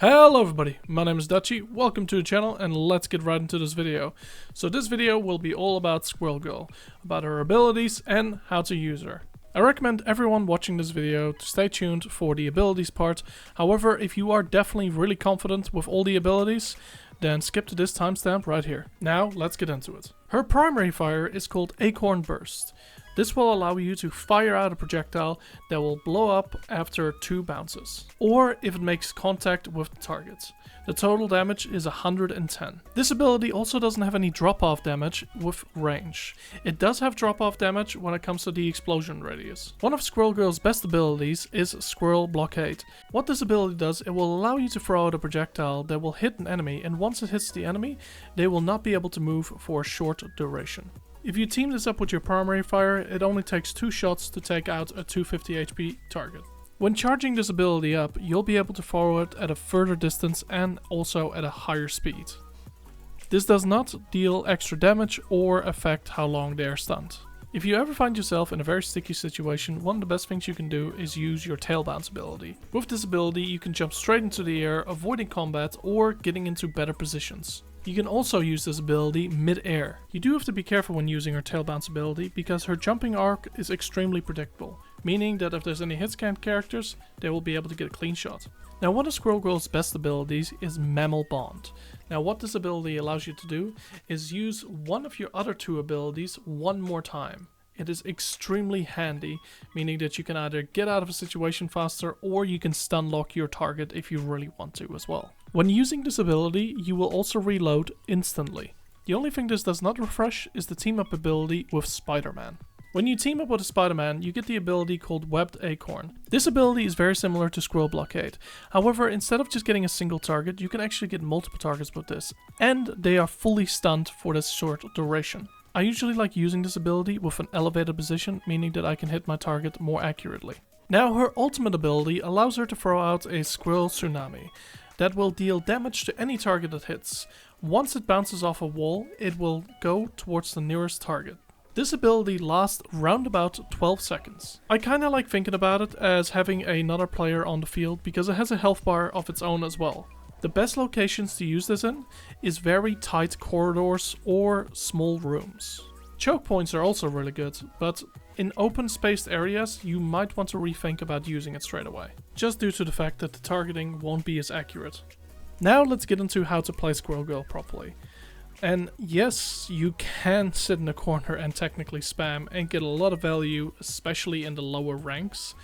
Hello everybody, my name is Dutchy, welcome to the channel and let's get right into this video. So this video will be all about Squirrel Girl, about her abilities and how to use her. I recommend everyone watching this video to stay tuned for the abilities part. However, if you are definitely really confident with all the abilities, then skip to this timestamp right here. Now let's get into it. Her primary fire is called Acorn Burst. This will allow you to fire out a projectile that will blow up after 2 bounces, or if it makes contact with the target. The total damage is 110. This ability also doesn't have any drop-off damage with range. It does have drop-off damage when it comes to the explosion radius. One of Squirrel Girl's best abilities is Squirrel Blockade. What this ability does, it will allow you to throw out a projectile that will hit an enemy, and once it hits the enemy, they will not be able to move for a short duration. If you team this up with your primary fire, it only takes 2 shots to take out a 250 HP target. When charging this ability up, you'll be able to forward at a further distance and also at a higher speed. This does not deal extra damage or affect how long they are stunned. If you ever find yourself in a very sticky situation, one of the best things you can do is use your tail bounce ability. With this ability, you can jump straight into the air, avoiding combat or getting into better positions. You can also use this ability mid-air. You do have to be careful when using her tail bounce ability because her jumping arc is extremely predictable, meaning that if there's any hit-scan characters, they will be able to get a clean shot. Now, one of Squirrel Girl's best abilities is Mammal Bond. Now, what this ability allows you to do is use one of your other 2 abilities one more time. It is extremely handy, meaning that you can either get out of a situation faster or you can stun lock your target if you really want to as well. When using this ability, you will also reload instantly. The only thing this does not refresh is the team up ability with Spider-Man. When you team up with a Spider-Man, you get the ability called Webbed Acorn. This ability is very similar to Squirrel Blockade. However, instead of just getting a single target, you can actually get multiple targets with this, and they are fully stunned for this short duration. I usually like using this ability with an elevated position, meaning that I can hit my target more accurately. Now, her ultimate ability allows her to throw out a Squirrel Tsunami that will deal damage to any target it hits. Once it bounces off a wall, it will go towards the nearest target. This ability lasts round about 12 seconds. I kinda like thinking about it as having another player on the field because it has a health bar of its own as well. The best locations to use this in is very tight corridors or small rooms. Choke points are also really good, but in open spaced areas you might want to rethink about using it straight away, just due to the fact that the targeting won't be as accurate. Now let's get into how to play Squirrel Girl properly. And yes, you can sit in a corner and technically spam and get a lot of value, especially in the lower ranks.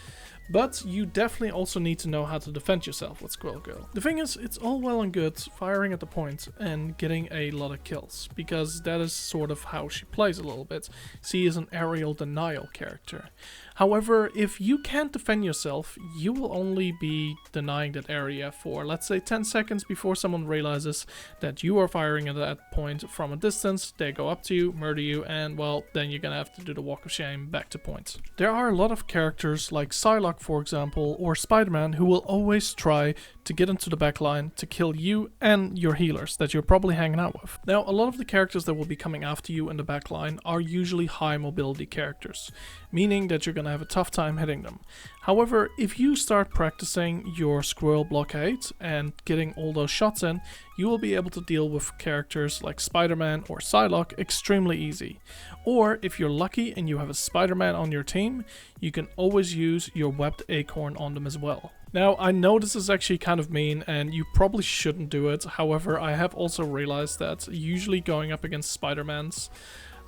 But you definitely also need to know how to defend yourself with Squirrel Girl. The thing is, it's all well and good firing at the point and getting a lot of kills, because that is sort of how she plays a little bit. She is an aerial denial character. However, if you can't defend yourself, you will only be denying that area for, let's say, 10 seconds before someone realizes that you are firing at that point from a distance. They go up to you, murder you, and well, then you're gonna have to do the walk of shame back to point. There are a lot of characters like Psylocke, for example, or Spider-Man who will always try to get into the backline to kill you and your healers that you're probably hanging out with. Now, a lot of the characters that will be coming after you in the backline are usually high mobility characters, meaning that you're gonna have a tough time hitting them. However, if you start practicing your Squirrel Blockade and getting all those shots in, you will be able to deal with characters like Spider-Man or Psylocke extremely easy. Or if you're lucky and you have a Spider-Man on your team, you can always use your Webbed Acorn on them as well. Now, I know this is actually kind of mean and you probably shouldn't do it. However, I have also realized that usually going up against Spider-Mans,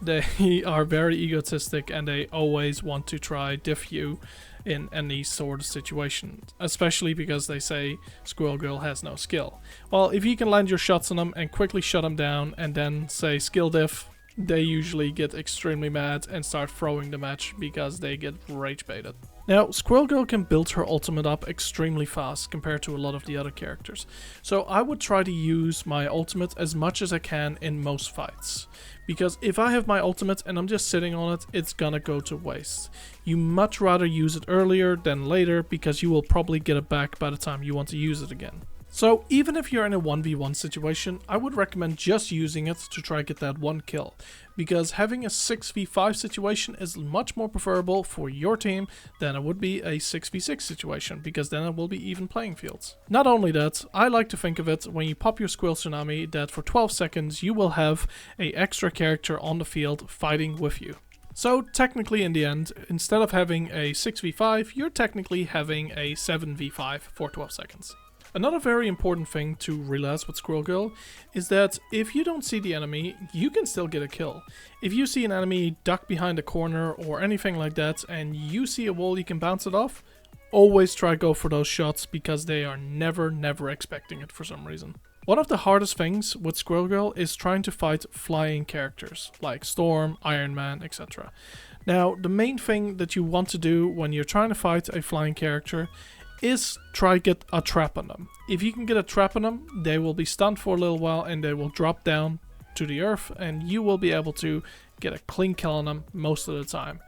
they are very egotistic and they always want to try diff you in any sort of situation, especially because they say Squirrel Girl has no skill. Well, if you can land your shots on them and quickly shut them down and then say skill diff, they usually get extremely mad and start throwing the match because they get rage baited. Now, Squirrel Girl can build her ultimate up extremely fast compared to a lot of the other characters, so I would try to use my ultimate as much as I can in most fights, because if I have my ultimate and I'm just sitting on it, it's gonna go to waste. You much rather use it earlier than later because you will probably get it back by the time you want to use it again. So even if you're in a 1v1 situation, I would recommend just using it to try to get that one kill, because having a 6v5 situation is much more preferable for your team than it would be a 6v6 situation, because then it will be even playing fields. Not only that, I like to think of it when you pop your Squirrel Tsunami that for 12 seconds you will have an extra character on the field fighting with you. So technically in the end, instead of having a 6v5, you're technically having a 7v5 for 12 seconds. Another very important thing to realize with Squirrel Girl is that if you don't see the enemy, you can still get a kill. If you see an enemy duck behind a corner or anything like that and you see a wall you can bounce it off, always try to go for those shots because they are never expecting it for some reason. One of the hardest things with Squirrel Girl is trying to fight flying characters like Storm, Iron Man, etc. Now, the main thing that you want to do when you're trying to fight a flying character is try to get a trap on them. If you can get a trap on them, they will be stunned for a little while and they will drop down to the earth and you will be able to get a clean kill on them most of the time.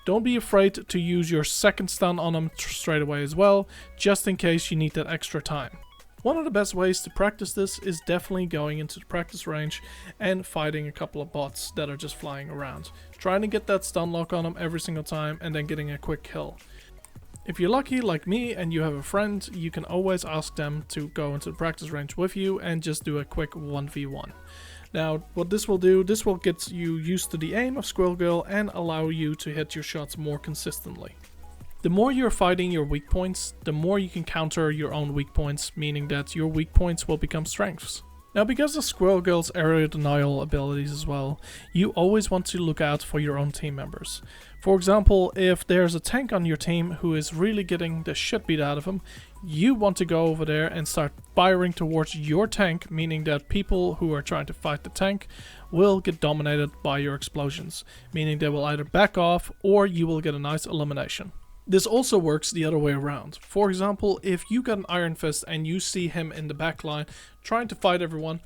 Don't be afraid to use your second stun on them straight away as well, just in case you need that extra time. One of the best ways to practice this is definitely going into the practice range and fighting a couple of bots that are just flying around. Trying to get that stun lock on them every single time and then getting a quick kill. If you're lucky like me and you have a friend, you can always ask them to go into the practice range with you and just do a quick 1v1. Now what this will do, this will get you used to the aim of Squirrel Girl and allow you to hit your shots more consistently. The more you're fighting your weak points, the more you can counter your own weak points, meaning that your weak points will become strengths. Now because of Squirrel Girl's area denial abilities as well, you always want to look out for your own team members. For example, if there's a tank on your team who is really getting the shit beat out of him, you want to go over there and start firing towards your tank, meaning that people who are trying to fight the tank will get dominated by your explosions, meaning they will either back off or you will get a nice elimination. This also works the other way around. For example, if you got an Iron Fist and you see him in the back line trying to fight everyone,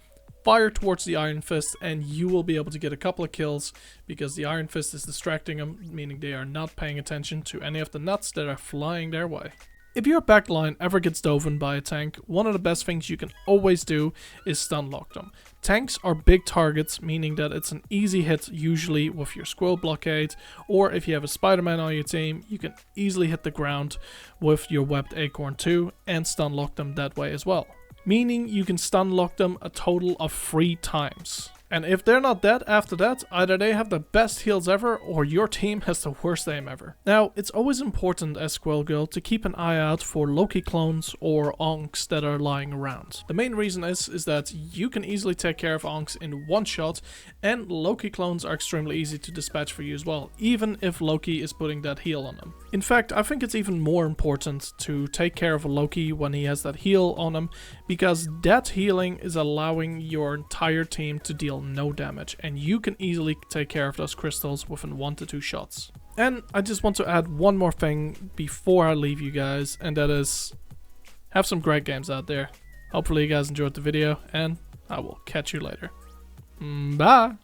fire towards the Iron Fist and you will be able to get a couple of kills because the Iron Fist is distracting them, meaning they are not paying attention to any of the nuts that are flying their way. If your backline ever gets dove in by a tank, one of the best things you can always do is stun lock them. Tanks are big targets, meaning that it's an easy hit usually with your Squirrel blockade, or if you have a Spider-Man on your team, you can easily hit the ground with your webbed acorn too and stun lock them that way as well. Meaning you can stun lock them a total of 3 times. And if they're not dead after that, either they have the best heals ever or your team has the worst aim ever. Now, it's always important as Squirrel Girl to keep an eye out for Loki clones or onks that are lying around. The main reason is that you can easily take care of onks in one shot, and Loki clones are extremely easy to dispatch for you as well, even if Loki is putting that heal on them. In fact, I think it's even more important to take care of a Loki when he has that heal on him, because that healing is allowing your entire team to deal no damage, and you can easily take care of those crystals within 1 to 2 shots. And I just want to add one more thing before I leave you guys, and that is, have some great games out there. Hopefully you guys enjoyed the video, and I will catch you later. Bye!